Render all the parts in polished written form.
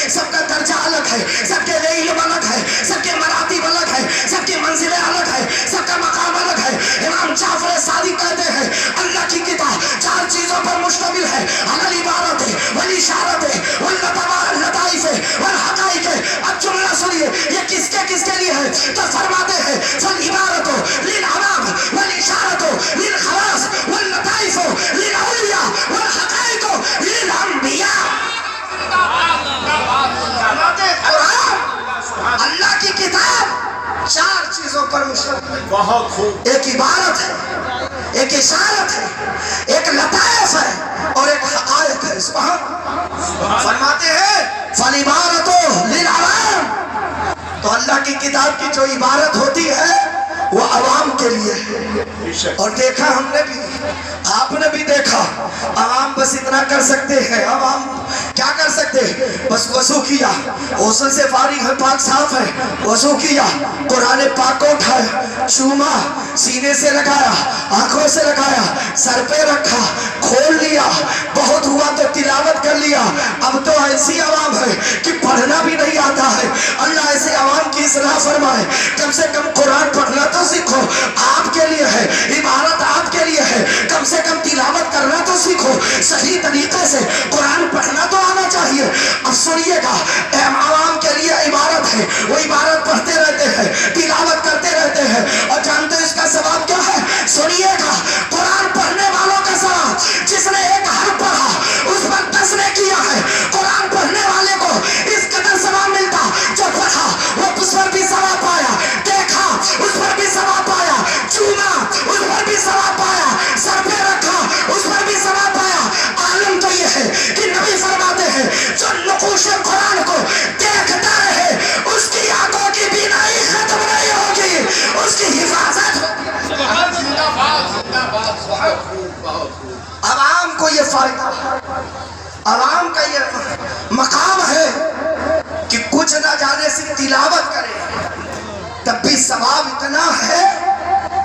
سب کا درجہ الگ ہے، سب کے لیے علم الگ ہے، سب کے مراتب الگ ہے، سب کی منزلیں الگ ہے، سب کا مقام الگ ہے۔ امام جعفر صادق کہتے ہیں اللہ کی کتاب 4 چیزوں پر مشتمل ہے، علی العبارت والاشارت واللطائف والحقائق۔ اب جملہ سنیے یہ کس کے لیے ہے؟ تو فرماتے ہیں فالعبارت للعوام والاشارت للخواص واللطائف للاولیاء والحقائق للانبیاء۔ اللہ کی کتاب 4 چیزوں پر مشتمل ہے، بہت خوب، ایک عبارت ہے، ایک اشارت ہے، ایک لطائف ہے اور ایک حقائق ہے۔ فرماتے ہیں فالعبارت للعوام، تو اللہ کی کتاب کی جو عبارت ہوتی ہے وہ عوام کے لیے ہے۔ اور دیکھا ہم نے بھی، آپ نے بھی دیکھا، عوام بس اتنا کر سکتے ہیں، عوام کیا کر سکتے ہیں؟ بس وضو کیا، غسل سے فارغ ہے، پاک صاف ہے، وضو کیا، قرآن پاک کو اٹھایا، چوما، سینے سے لگایا، آنکھوں سے لگایا، سر پہ رکھا، کھول لیا، بہت ہوا تو تلاوت کر لیا۔ اب تو ایسی عوام ہے کہ پڑھنا بھی نہیں آتا ہے۔ اللہ ایسے عوام کی اصلاح فرمائے، کم سے کم قرآن پڑھنا تو سیکھو، آپ کے لیے ہے، عبارت آپ کے لیے ہے، کم سے کم تلاوت کرنا تو سیکھو، صحیح طریقے سے قرآن پڑھنا تو آنا چاہیے۔ اب سنیے گا، عوام کے لیے عبارت ہے، وہ عبارت پڑھتے رہتے ہیں، تلاوت کرتے رہتے ہیں، اور جانتے ہیں اس کا ثواب کیا ہے؟ سنیے گا، قرآن پڑھنے والوں کا ثواب، جس نے ایک حرف پڑھا اس پر 10 نے کیا ہے، قرآن پڑھنے والے کو اس قدر ثواب ملتا، جو پڑھا وہ اس پر بھی ثواب پایا، دیکھا اس پر بھی ثواب پایا، چوما اس پر بھی ثواب پایا، سر پہ رکھا اس پر بھی ثواب پایا۔ عالم تو یہ ہے کہ نبی فرماتے ہیں جو نقوش قرآن کو دیکھتا رہے اس کی آنکھوں کی بینائی ختم نہیں ہوگی، اس کی حفاظت ہوگی۔ عوام کو یہ فائدہ، عوام کا یہ مقام ہے کہ کچھ نہ جانے سے تلاوت کرے، تب بھی ثواب اتنا ہے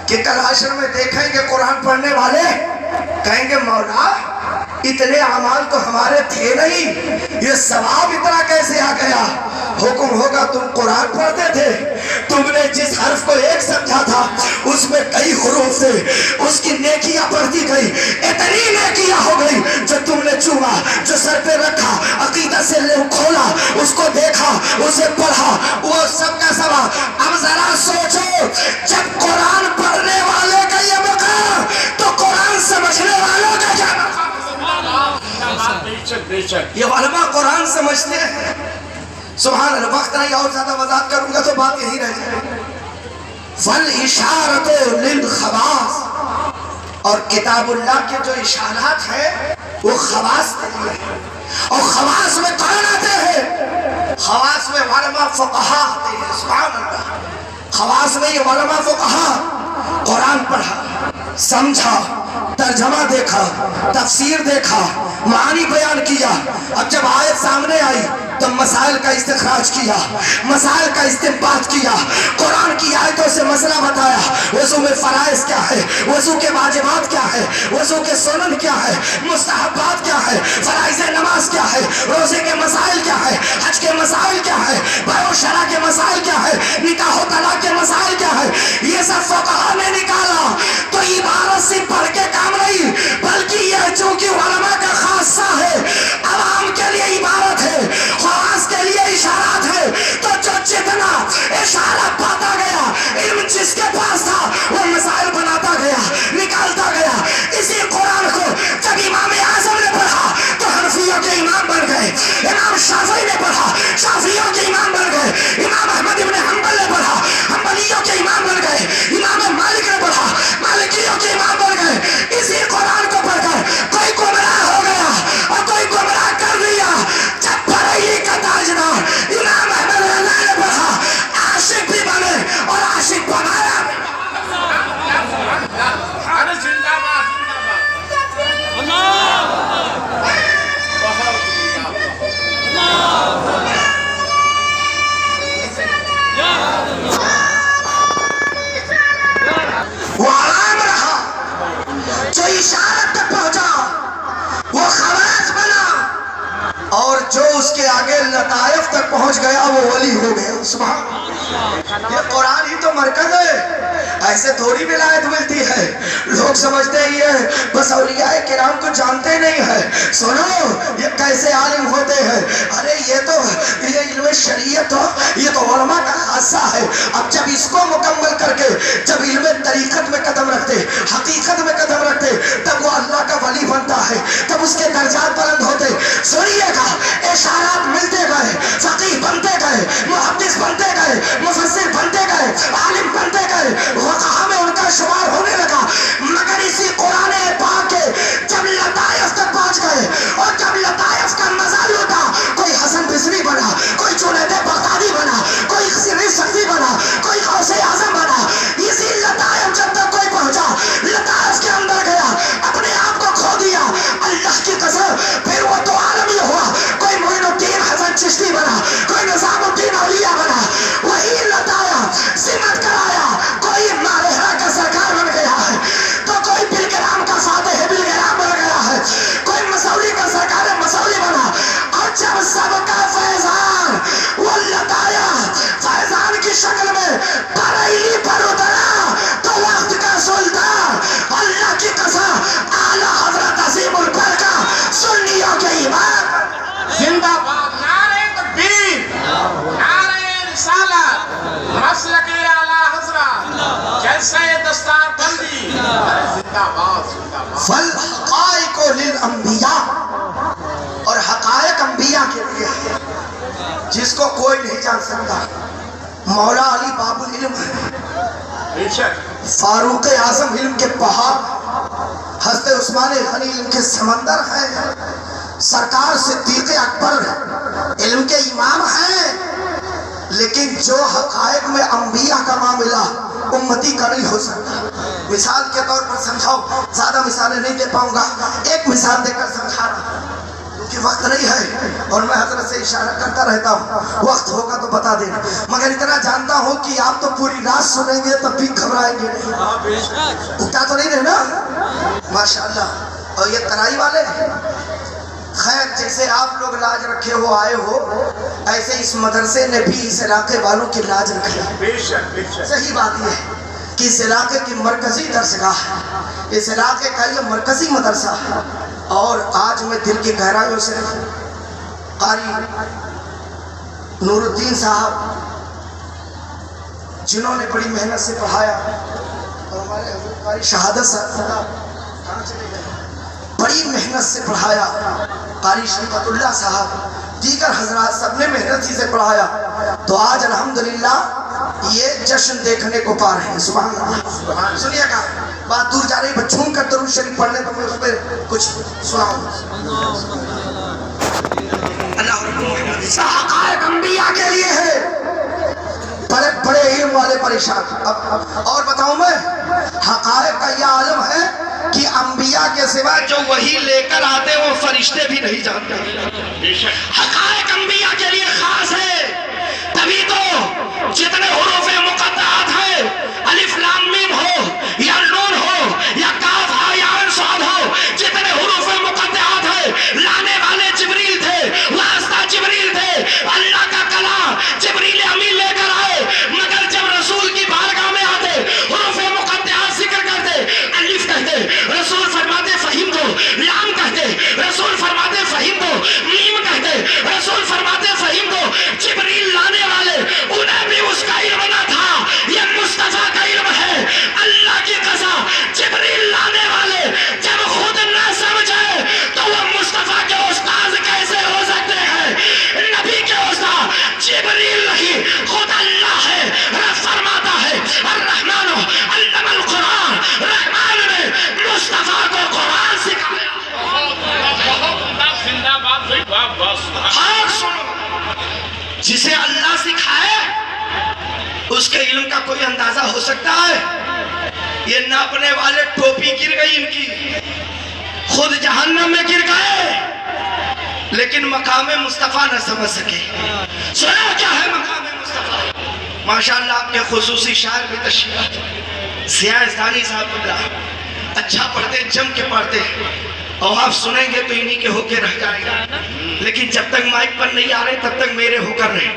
کہ کل حشر میں دیکھیں گے قرآن پڑھنے والے کہیں گے مولا اتنے اعمال تو ہمارے تھے نہیں، یہ ثواب اتنا کیسے آ گیا؟ حکم ہوگا تم قرآن پڑھتے تھے، تم نے جس حرف کو ایک سمجھا تھا اس میں کئی حروف سے اس کی نیکیاں بڑھتی گئی، اتنی نیکیاں ہو گئی جو تم نے چوما، جو سر پہ رکھا، عقیدت سے کھولا، اس کو دیکھا، اسے پڑھا، وہ سب کا ثواب۔ اب ذرا سوچو جب قرآن پڑھنے والے کا یہ مقام تو قرآن سمجھنے والوں کا کیا مقام؟ یہ علماء قرآن سمجھتے ہیں، سبحان اللہ۔ وقت نہیں اور زیادہ وضاحت کروں گا تو بات یہی رہ جائے گی۔ فالاشارت للخواص، اور کتاب اللہ کے جو اشارات ہیں وہ خواص کے لیے ہیں، اور خواص میں کون آتے ہیں؟ خواص میں علماء فقہا آتے ہیں، سبحان اللہ۔ خواص میں یہ علماء فقہا قرآن پڑھا، سمجھا، ترجمہ دیکھا، تفسیر دیکھا، معانی بیان کیا، اب جب آیت سامنے آئی تو مسائل کا استخراج کیا، مسائل کا استنباط کیا، قرآن کی آیتوں سے مسئلہ بتایا، وضو میں فرائض کیا ہے، وضو کے واجبات کیا ہے، وضو کے سنن کیا ہے، مستحبات کیا ہے، فرائض نماز کیا ہے، روزے کے مسائل کیا ہے، حج کے مسائل کیا ہے، بیع و شرع کے مسائل کیا ہے، نکاح و طلاق کے مسائل کیا ہے، یہ سب فقہا نے نکالا۔ تو عبارت سے پڑھ کے کام نہیں، بلکہ یہ چونکہ علماء کا خاصہ ہے، عوام کے لیے عبارت ہے، خواص کے لیے اشارات ہے، تو جو جتنا اشارہ پاتا گیا، علم جس کے پاس تھا وہ مسائل بناتا گیا، نکالتا گیا۔ اسی قرآن کو جب امام اعظم نے پڑھا تو حنفیوں کے امام بن گئے، امام شافعی نے پڑھا شافعیوں کے امام بن گئے، امام احمد ابن حنبل نے پڑھا حنبلیوں کے امام بن گئے، امام مالک نے پڑھا مالکیوں کے امام بن گئے۔ اسی قرآن کو پڑھ کر کوئی گمراہ ہو گیا اور کوئی گمراہ کر دیا۔ جب بریلی کا تاجدار امام احمد رضا نے پڑھا، عاشق بھی بنے اور عاشق بنایا بھی۔ اللہ اس کے آگے لطائف تک پہنچ گیا وہ ولی ہو گیا. سبحان. یہ قرآن ہی تو مرکز ہے. ایسے تھوڑی ولایت ملتی ہے. لوگ سمجھتے ہی ہے بس اولیاء کرام کو جانتے نہیں ہے. سنو یہ کیسے عالم ہوتے ہیں. ارے یہ علم شریعت ہو, یہ تو علماء کا خاصہ ہے. اب جب اس کو مکمل کر کے جب علم طریقت میں قدم رکھتے, حقیقت میں قدم رکھتے, تب وہ اللہ کا ولی بنتا ہے, تب اس کے درجات بلند ہوتے. سنیے گا اشارات ملتے گئے, فقیہ بنتے گئے, محدث بنتے گئے, مفسر بنتے گئے, عالم بنتے گئے, وقاہ میں ان کا شمار ہونے لگا. مگر اسی قرآن پاک کے جب لطائف تک پہنچ گئے اور جب لطائف کا مزہ لوٹا, کوئی حسن بصری بنا, کوئی جنید بغدادی بنا, کوئی سری سختی بنا, کوئی غوث اعظم بنا. اسی لطائف جب تک کوئی پہنچا, لطائف کے اندر گیا, اپنے آپ کو کھو دیا, اللہ کی قسم پھر وہ تو عالم ہی ہوا. کوئی معین الدین حسن چشتی بنا, کوئی نظام الدین اولیاء بنا, وہی لطائف سمت کرایا. کوئی مارہرہ کا سرکار بن گیا ہے, تو کوئی بلگرام کا فاتح بلگرام بن گیا ہے, کوئی مسولی کا سرکار مسولی بنا. اور جب سب کا فیضان وہ لطائف فیضان کی شکل میں بریلی پر اترا, تو وقت کا سلطان اللہ کی قسم اعلیٰ حضرت عظیم البرکہ سنیوں کے امام زندہ باد. نعرہ تکبیر, نعرہ رسالت, مسلک اعلیٰ حضرت, جلسہ دستار بندی. زندہ باد, زندہ باد. فالحقائق للانبیاء, اور حقائق انبیاء کے لیے جس کو کوئی نہیں جان سکتا. مولا علی باب العلم ہے, فاروق اعظم علم کے پہاڑ, حضرت عثمان غنی علم کے سمندر ہیں, سرکار صدیق اکبر علم کے امام ہیں. لیکن جو حقائق میں انبیاء کا معاملہ امتی کا نہیں ہو سکتا. مثال کے طور پر سمجھاؤ, زیادہ مثالیں نہیں دے پاؤں گا, ایک مثال دے کر سمجھا رہا کیونکہ وقت نہیں ہے اور میں حضرت سے اشارہ کرتا رہتا ہوں, وقت ہوگا تو بتا دینا. مگر اتنا جانتا ہوں کہ آپ تو پوری رات سنیں گے تب بھی گھبرائیں گے نہیں, اٹھا تو نہیں رہنا ماشاءاللہ. اور یہ ترائی والے خیر جیسے آپ لوگ لاج رکھے ہو آئے ہو, ایسے اس مدرسے نے بھی اس علاقے والوں کی لاج رکھی. صحیح بات یہ ہے کہ اس علاقے کی مرکزی درسگاہ ہے, اس علاقے کا یہ مرکزی مدرسہ ہے. اور آج میں دل کی گہرائیوں سے قاری نور الدین صاحب جنہوں نے بڑی محنت سے پڑھایا, اور ہمارے حضرت قاری شہادت صاحب بڑی محنت سے پڑھایا, قاری شریفت اللہ صاحب, دیگر حضرات سب نے محنت سے پڑھایا. تو آج الحمدللہ یہ جشن دیکھنے کو پا رہے ہیں. سبحان اللہ. سنیے گا بات دور جا رہی, بچوں کا درود شریف پڑھنے تو میں اس پہ کچھ سناؤں. اللہ حقائق انبیاء کے لیے ہے, بڑے بڑے علم والے پریشان. اور بتاؤں میں, حقائق کا یہ عالم ہے کہ انبیاء کے سوا جو وہی لے کر آتے وہ فرشتے بھی نہیں جانتے. حقائق انبیاء کے لیے خاص ہے, تبھی تو جتنے حروف مقطعات ہیں, الف لام میم ہو یا نون ہو یا کاف ہو یا عین صاد ہو, جتنے حروف مقطعات ہیں لانے والے جبریل تھے, واسطہ جبریل تھے, اللہ کا کلام جبریل امین لے کر آئے. مگر جب رسول کی بارگاہ میں آتے, حروف مقطعات ذکر کرتے, الف کہتے, رسول فرماتے فہیم دو, لام کہتے, رسول فرماتے فہیم دو, میم کہتے, رسول فرماتے فہیم دو. جبریل لانے والے انہیں بھی اس کا علم نہ تھا, یہ مصطفیٰ کا علم ہے. اللہ کی قسم جبریل لانے والے جب خود نہ سمجھے تو وہ مصطفیٰ کے استاذ کیسے ہو سکتے ہیں؟ نبی کے استاذ جبریل نہیں, خود اللہ ہے. رب فرماتا ہے الرحمن علم القرآن, رحمان نے مصطفیٰ کو قرآن سکھایا. جسے اللہ سکھائے اس کے علم کا کوئی اندازہ ہو سکتا ہے؟ یہ ناپنے والے ٹوپی گر گئی ان کی, خود جہنم میں گر گئے, لیکن مقام مصطفیٰ نہ سمجھ سکے. سنا کیا ہے مقام مصطفیٰ؟ ماشاءاللہ آپ کے خصوصی شاعر بھی تشریف, سیاہ ثانی صاحب اللہ, اچھا پڑھتے, جم کے پڑھتے, اور آپ سنیں گے تو انہی کے ہو کے رہ جائے گا، لیکن جب تک مائک پر نہیں آ رہے تب تک میرے ہو کر رہے،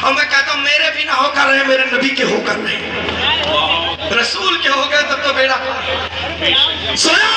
اور میں کہتا ہوں میرے بھی نہ ہو کر رہے، میرے نبی کے ہو کر رہے، رسول کے ہو گئے تب تو بیڑا سنا